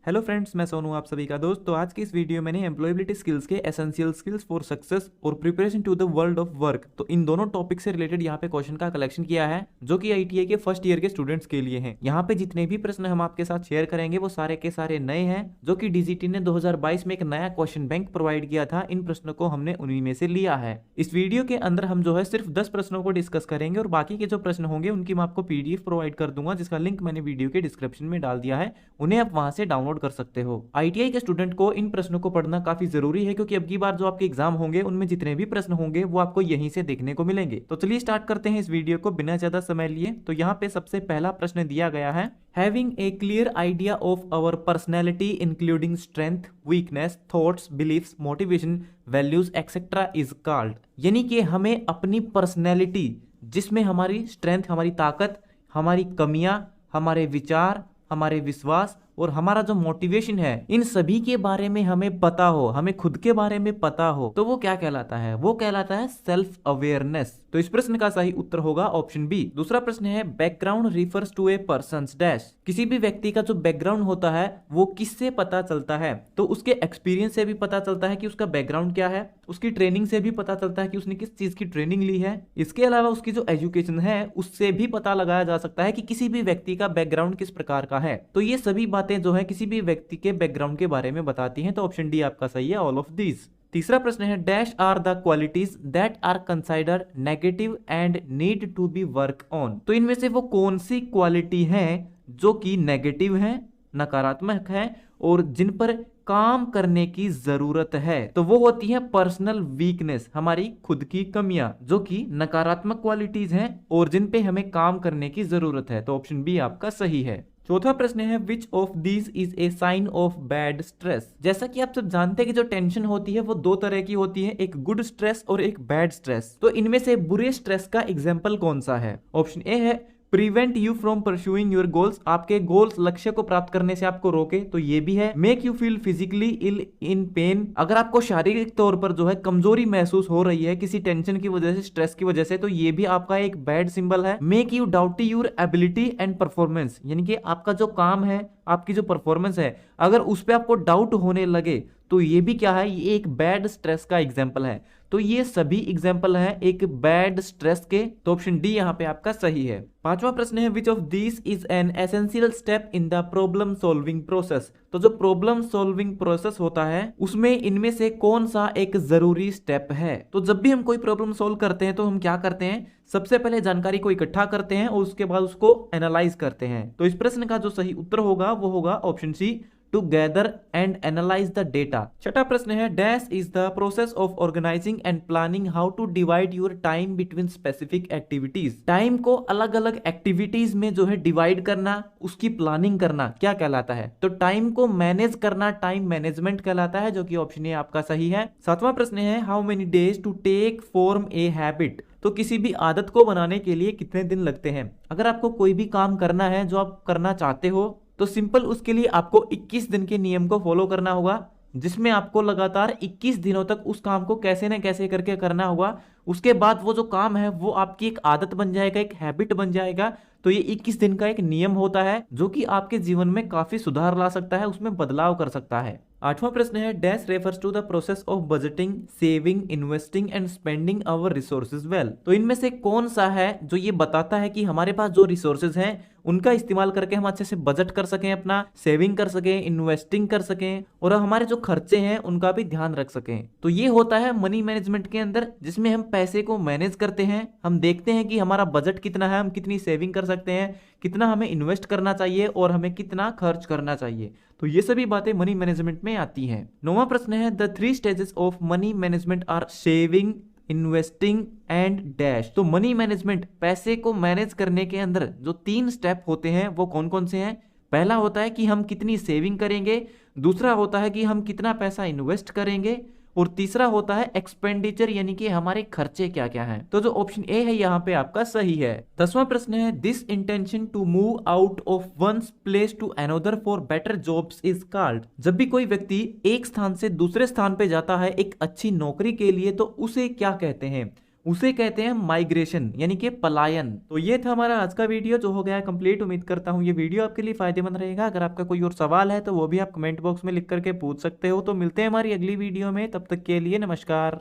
Hello friends, मैं सोनू आप सभी का दोस्त। तो आज की इस वीडियो में एम्प्लॉयबिलिटी स्किल्स के एसेंशियल स्किल्स फॉर सक्सेस और preparation to the world of work, तो इन दोनों टॉपिक से रिलेटेड यहाँ पे क्वेश्चन का कलेक्शन किया है जो कि आईटीआई के फर्स्ट ईयर के स्टूडेंट्स के लिए हैं। यहाँ पे जितने भी प्रश्न हम आपके साथ शेयर करेंगे वो सारे के सारे नए हैं, जो कि डीजीटी ने 2022 में एक नया क्वेश्चन बैंक प्रोवाइड किया था। इन प्रश्नों को हमने उन्हीं में से लिया है। इस वीडियो के अंदर हम जो है सिर्फ 10 प्रश्नों को डिस्कस करेंगे और बाकी के जो प्रश्न होंगे उनकी मैं आपको पीडीएफ प्रोवाइड कर दूंगा, जिसका लिंक मैंने वीडियो के डिस्क्रिप्शन में डाल दिया है। उन्हें आप वहां से डाउनलोड कर सकते हो। आईटीआई के स्टूडेंट को इन प्रश्नों को पढ़ना काफी जरूरी है, क्योंकि अब की बार जो आपके एग्जाम होंगे उनमें जितने भी प्रश्न होंगे वो आपको यहीं से देखने को मिलेंगे। तो चलिए स्टार्ट करते हैं इस वीडियो को बिना ज्यादा समय लिए। तो यहाँ पे सबसे पहला प्रश्न दिया गया है, having a clear idea of our personality including strength, weakness, thoughts, beliefs, motivation, values etcetera is called. यानी कि हमें अपनी पर्सनैलिटी, जिसमें हमारी स्ट्रेंथ, हमारी ताकत, हमारी कमियां, हमारे विचार, हमारे विश्वास और हमारा जो मोटिवेशन है, इन सभी के बारे में हमें पता हो, हमें खुद के बारे में पता हो, तो वो क्या कहलाता है? वो कहलाता है सेल्फ अवेयरनेस। तो इस प्रश्न का सही उत्तर होगा ऑप्शन बी। दूसरा प्रश्न है, background refers to a person's dash. किसी भी व्यक्ति का जो बैकग्राउंड होता है वो किससे पता चलता है? तो उसके एक्सपीरियंस से भी पता चलता है कि उसका बैकग्राउंड क्या है, उसकी ट्रेनिंग से भी पता चलता है कि उसने किस चीज की ट्रेनिंग ली है। इसके अलावा उसकी जो एजुकेशन है उससे भी पता लगाया जा सकता है कि किसी भी व्यक्ति का बैकग्राउंड किस प्रकार का है। तो ये सभी बातें जो है किसी भी व्यक्ति के बैकग्राउंड के बारे में बताती हैं। तो ऑप्शन डी आपका सही है, ऑल ऑफ दीज। तीसरा प्रश्न है, dash are the qualities that are considered negative and need to be work on. तो इनमें से वो कौन सी क्वालिटी है जो कि नेगेटिव है, नकारात्मक है और जिन पर काम करने की जरूरत है? तो वो होती है पर्सनल वीकनेस, हमारी खुद की कमियां, जो कि नकारात्मक क्वालिटीज हैं और जिन पे हमें काम करने की जरूरत है। तो ऑप्शन बी आपका सही है। चौथा प्रश्न है, which of these is a sign of bad stress. जैसा कि आप सब जानते हैं कि जो टेंशन होती है वो दो तरह की होती है, एक गुड स्ट्रेस और एक बैड स्ट्रेस। तो इनमें से बुरे स्ट्रेस का एग्जाम्पल कौन सा है? ऑप्शन ए है prevent you from pursuing your goals, आपके गोल्स, लक्ष्य को प्राप्त करने से आपको रोके, तो ये भी है। Make you feel physically ill in pain, अगर आपको शारीरिक तौर पर जो है कमजोरी महसूस हो रही है किसी टेंशन की वजह से, स्ट्रेस की वजह से, तो ये भी आपका एक बैड सिंबल है। Make you doubt your ability and performance, यानी कि आपका जो काम है, आपकी जो परफॉर्मेंस है, अगर उस पर आपको डाउट होने लगे तो ये भी क्या है? ये एक बैड स्ट्रेस का एग्जाम्पल है। तो ये सभी एग्जाम्पल हैं एक बैड स्ट्रेस के। तो ऑप्शन डी यहाँ पे आपका सही है। पांचवा प्रश्न है, which of this is an essential step in the problem solving process. तो जो प्रॉब्लम सॉल्विंग प्रोसेस होता है उसमें इनमें से कौन सा एक जरूरी स्टेप है? तो जब भी हम कोई प्रॉब्लम सॉल्व करते हैं तो हम क्या करते हैं? सबसे पहले जानकारी को इकट्ठा करते हैं और उसके बाद उसको एनालाइज करते हैं। तो इस प्रश्न का जो सही उत्तर होगा वो होगा option C, to gather and analyse the data. छठा प्रश्न है, dash is the process of organising and planning how to divide your time between specific activities. Time को अलग अलग एक्टिविटीज में जो है डिवाइड करना, उसकी प्लानिंग करना क्या कहलाता है? तो टाइम को मैनेज करना टाइम मैनेजमेंट कहलाता है, जो कि ऑप्शन ए आपका सही है। सातवां प्रश्न है, how many days to take form a habit. तो किसी भी आदत को बनाने के लिए कितने दिन लगते हैं? अगर आपको कोई भी काम करना है जो आप करना चाहते हो तो सिंपल उसके लिए आपको 21 दिन के नियम को फॉलो करना होगा, जिसमें आपको लगातार 21 दिनों तक उस काम को कैसे न कैसे करके करना होगा। उसके बाद वो जो काम है वो आपकी एक आदत बन जाएगा, एक हैबिट बन जाएगा। तो ये 21 दिन का एक नियम होता है जो कि आपके जीवन में काफी सुधार ला सकता है, उसमें बदलाव कर सकता है। आठवां प्रश्न है, dash refers to the process of budgeting, saving, investing and spending our resources well. तो इनमें से कौन सा है जो ये बताता है कि हमारे पास जो रिसोर्सेज हैं उनका इस्तेमाल करके हम अच्छे से बजट कर सकें, अपना सेविंग कर सकें, इन्वेस्टिंग कर सकें और हमारे जो खर्चे हैं उनका भी ध्यान रख सकें। तो ये होता है मनी मैनेजमेंट के अंदर, जिसमें हम पैसे को मैनेज करते हैं। हम देखते हैं कि हमारा बजट कितना है, हम कितनी सेविंग कर सकते हैं, कितना हमें इन्वेस्ट करना चाहिए और हमें कितना खर्च करना चाहिए। तो ये सभी बातें मनी मैनेजमेंट में आती हैं। नौवां प्रश्न है, the 3 stages of money management are saving, investing and dash. तो मनी मैनेजमेंट, पैसे को मैनेज करने के अंदर जो 3 स्टेप होते हैं वो कौन कौन से हैं? पहला होता है कि हम कितनी सेविंग करेंगे, दूसरा होता है कि हम कितना पैसा इन्वेस्ट करेंगे और तीसरा होता है एक्सपेंडिचर, यानी कि हमारे खर्चे क्या क्या हैं। तो जो ऑप्शन ए है यहाँ पे आपका सही है। 10वां प्रश्न है, this intention to move out of one's place to another for better jobs is called. जब भी कोई व्यक्ति एक स्थान से दूसरे स्थान पे जाता है एक अच्छी नौकरी के लिए तो उसे क्या कहते हैं? उसे कहते हैं माइग्रेशन यानी कि पलायन। तो ये था हमारा आज का वीडियो जो हो गया कंप्लीट। उम्मीद करता हूँ ये वीडियो आपके लिए फायदेमंद रहेगा। अगर आपका कोई और सवाल है तो वो भी आप कमेंट बॉक्स में लिख करके पूछ सकते हो। तो मिलते हैं हमारी अगली वीडियो में, तब तक के लिए नमस्कार।